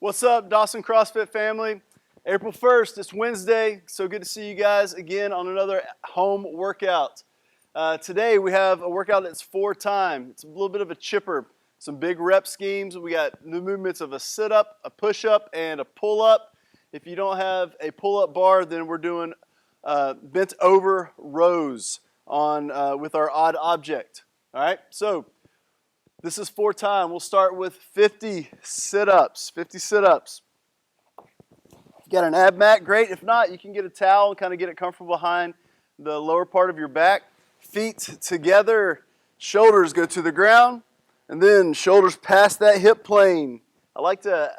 What's up, Dawson CrossFit family? April 1st, it's Wednesday. So good to see you guys again on another home workout. Today we have a workout that's 4-time. It's a little bit of a chipper. Some big rep schemes. We got new movements of a sit-up, a push-up, and a pull-up. If you don't have a pull-up bar, then we're doing bent over rows on with our odd object. All right, so this is 4-time. We'll start with 50 sit-ups. 50 sit-ups. If you got an ab mat, great. If not, you can get a towel and kind of get it comfortable behind the lower part of your back. Feet together, shoulders go to the ground, and then shoulders past that hip plane. I like to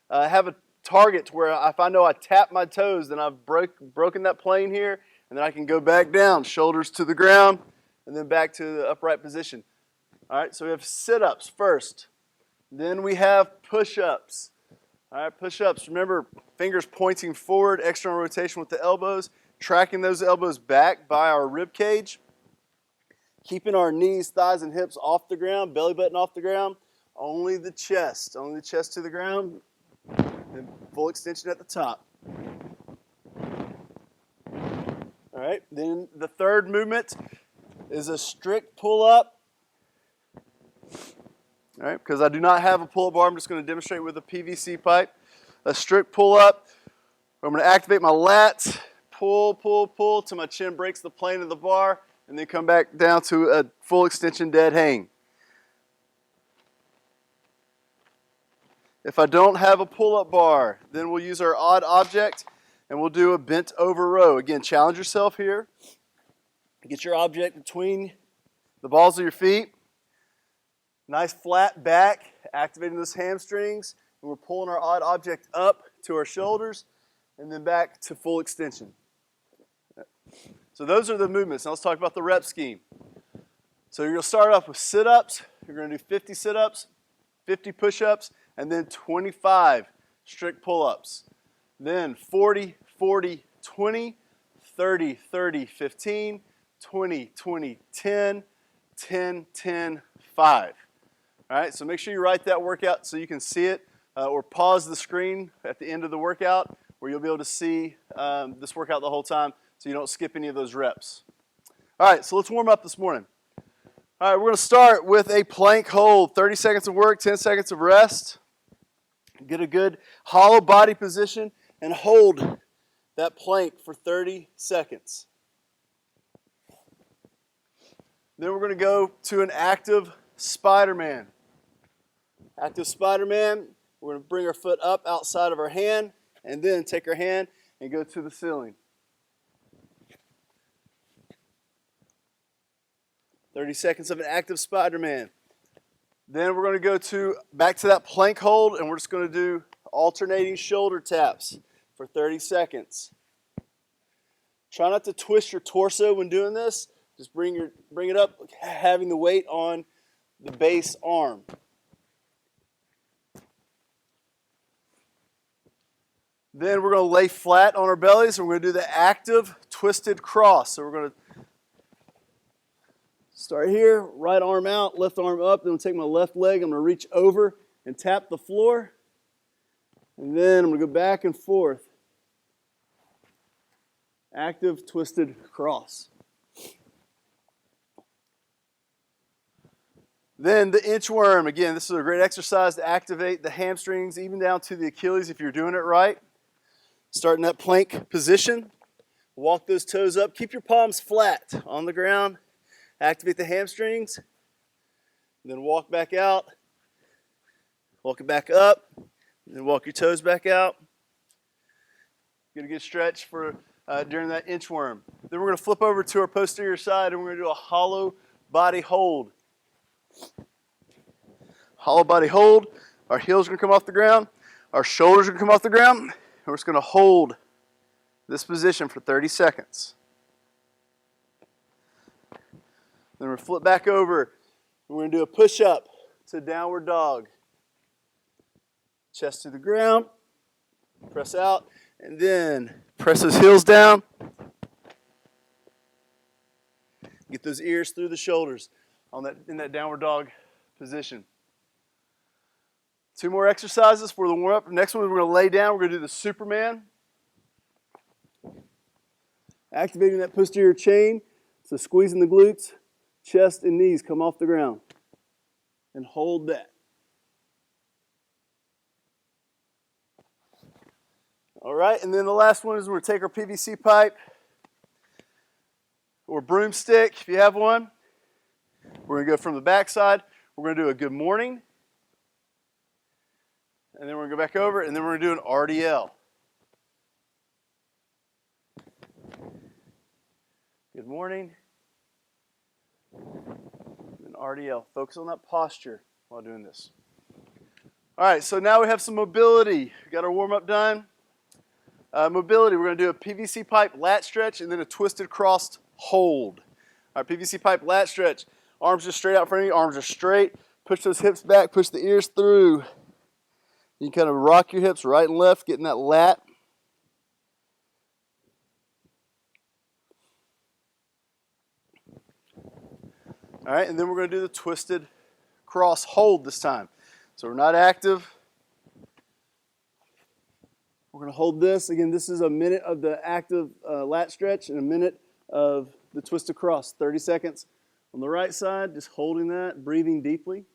have a target where if I know I tap my toes, then I've broken that plane here, and then I can go back down, shoulders to the ground, and then back to the upright position. All right, so we have sit-ups first. Then we have push-ups. All right, push-ups. Remember, fingers pointing forward, external rotation with the elbows, tracking those elbows back by our rib cage, keeping our knees, thighs, and hips off the ground, belly button off the ground, only the chest to the ground, and full extension at the top. All right, then the third movement is a strict pull-up. All right, because I do not have a pull-up bar, I'm just going to demonstrate with a PVC pipe. A strict pull-up. I'm going to activate my lats, pull, pull, pull till my chin breaks the plane of the bar, and then come back down to a full extension dead hang. If I don't have a pull-up bar, then we'll use our odd object, and we'll do a bent over row. Again, challenge yourself here. Get your object between the balls of your feet. Nice flat back, activating those hamstrings, and we're pulling our odd object up to our shoulders and then back to full extension. So those are the movements. Now let's talk about the rep scheme. So you're going to start off with sit-ups. You're going to do 50 sit-ups, 50 push-ups, and then 25 strict pull-ups. Then 40, 40, 20, 30, 30, 15, 20, 20, 10, 10, 10, 5. All right, so make sure you write that workout so you can see it, or pause the screen at the end of the workout where you'll be able to see this workout the whole time so you don't skip any of those reps. All right, so let's warm up this morning. All right, we're going to start with a plank hold. 30 seconds of work, 10 seconds of rest. Get a good hollow body position and hold that plank for 30 seconds. Then we're going to go to an active Spider-Man. Active Spider-Man, we're going to bring our foot up outside of our hand and then take our hand and go to the ceiling. 30 seconds of an active Spider-Man. Then we're going to go back to that plank hold, and we're just going to do alternating shoulder taps for 30 seconds. Try not to twist your torso when doing this. Just bring it up, having the weight on the base arm. Then we're going to lay flat on our bellies, and we're going to do the active twisted cross. So we're going to start here, right arm out, left arm up. Then I'll take my left leg, I'm going to reach over and tap the floor. And then I'm going to go back and forth. Active twisted cross. Then the inchworm. Again, this is a great exercise to activate the hamstrings, even down to the Achilles if you're doing it right. Start in that plank position. Walk those toes up. Keep your palms flat on the ground. Activate the hamstrings. Then walk back out. Walk it back up. Then walk your toes back out. Get a good stretch for during that inchworm. Then we're going to flip over to our posterior side, and we're going to do a hollow body hold. Hollow body hold. Our heels are going to come off the ground. Our shoulders are going to come off the ground. And we're just going to hold this position for 30 seconds. Then we're flip back over. We're going to do a push-up to downward dog. Chest to the ground. Press out. And then press those heels down. Get those ears through the shoulders in that downward dog position. 2 more exercises for the warm-up. Next one, we're going to lay down. We're going to do the Superman. Activating that posterior chain. So squeezing the glutes, chest and knees come off the ground. And hold that. All right, and then the last one is we're going to take our PVC pipe or broomstick, if you have one. We're going to go from the back side. We're going to do a good morning. And then we're going to go back over, and then we're going to do an RDL. Good morning. And RDL. Focus on that posture while doing this. All right, so now we have some mobility. We got our warm-up done. Mobility, we're going to do a PVC pipe lat stretch and then a twisted crossed hold. All right, PVC pipe lat stretch. Arms just straight out in front of you. Arms are straight. Push those hips back. Push the ears through. You can kind of rock your hips right and left, getting that lat. All right, and then we're going to do the twisted cross hold this time. So we're not active. We're going to hold this. Again, this is a minute of the active lat stretch and a minute of the twisted cross. 30 seconds on the right side, just holding that, breathing deeply.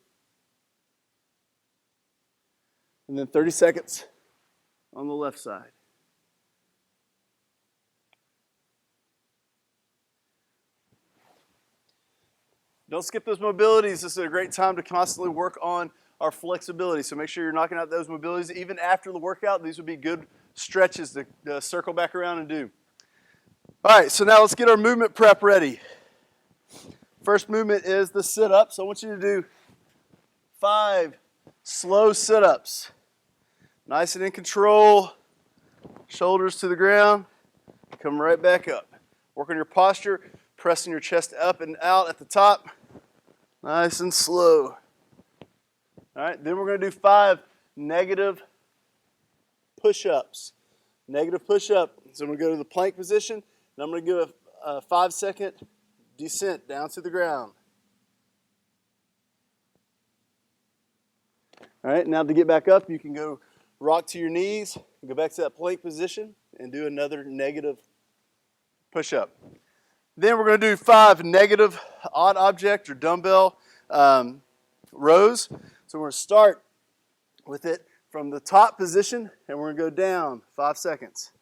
And then 30 seconds on the left side. Don't skip those mobilities. This is a great time to constantly work on our flexibility. So make sure you're knocking out those mobilities. Even after the workout, these would be good stretches to circle back around and do. All right, so now let's get our movement prep ready. First movement is the sit-ups. I want you to do 5 slow sit-ups. Nice and in control. Shoulders to the ground. Come right back up. Work on your posture, pressing your chest up and out at the top. Nice and slow. All right, then we're going to do 5 negative push-ups. Negative push-up. So I'm going to go to the plank position, and I'm going to give a 5-second descent down to the ground. All right, now to get back up, you can go rock to your knees, go back to that plank position, and do another negative push-up. Then we're going to do 5 negative odd object or dumbbell rows. So we're going to start with it from the top position, and we're going to go down 5 seconds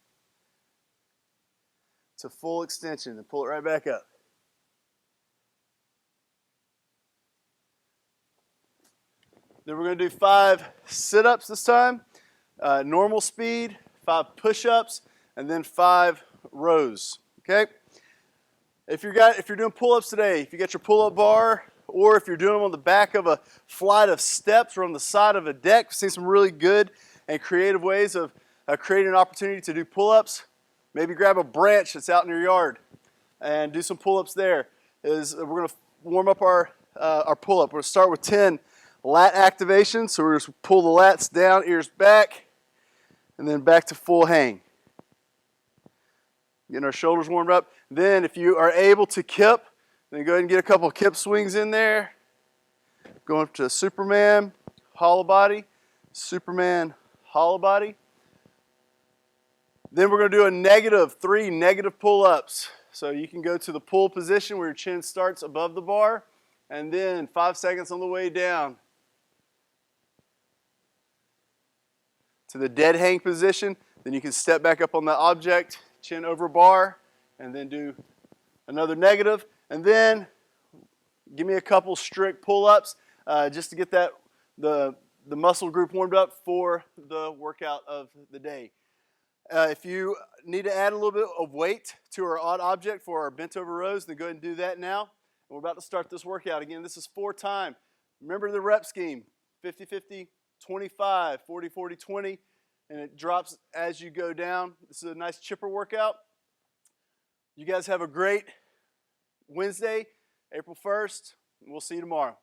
to full extension and pull it right back up. Then we're going to do 5 sit-ups this time, normal speed, 5 push-ups, and then 5 rows. Okay? If you're doing pull-ups today, if you got your pull-up bar, or if you're doing them on the back of a flight of steps or on the side of a deck, we've seen some really good and creative ways of creating an opportunity to do pull-ups. Maybe grab a branch that's out in your yard and do some pull-ups there. We're going to warm up our pull-up. We're going to start with 10 lat activation. So we're just going to pull the lats down, ears back, and then back to full hang. Getting our shoulders warmed up. Then if you are able to kip, then go ahead and get a couple of kip swings in there. Going up to Superman, hollow body, Superman, hollow body. Then we're going to do a 3 negative pull-ups. So you can go to the pull position where your chin starts above the bar, and then 5 seconds on the way down to the dead hang position. Then you can step back up on that object, chin over bar, and then do another negative. And then give me a couple strict pull-ups just to get the muscle group warmed up for the workout of the day. If you need to add a little bit of weight to our odd object for our bent over rows, then go ahead and do that now. And we're about to start this workout. Again, this is 4 time. Remember the rep scheme, 50-50, 25, 40-40, 20, and it drops as you go down. This is a nice chipper workout. You guys have a great Wednesday, April 1st. We'll see you tomorrow.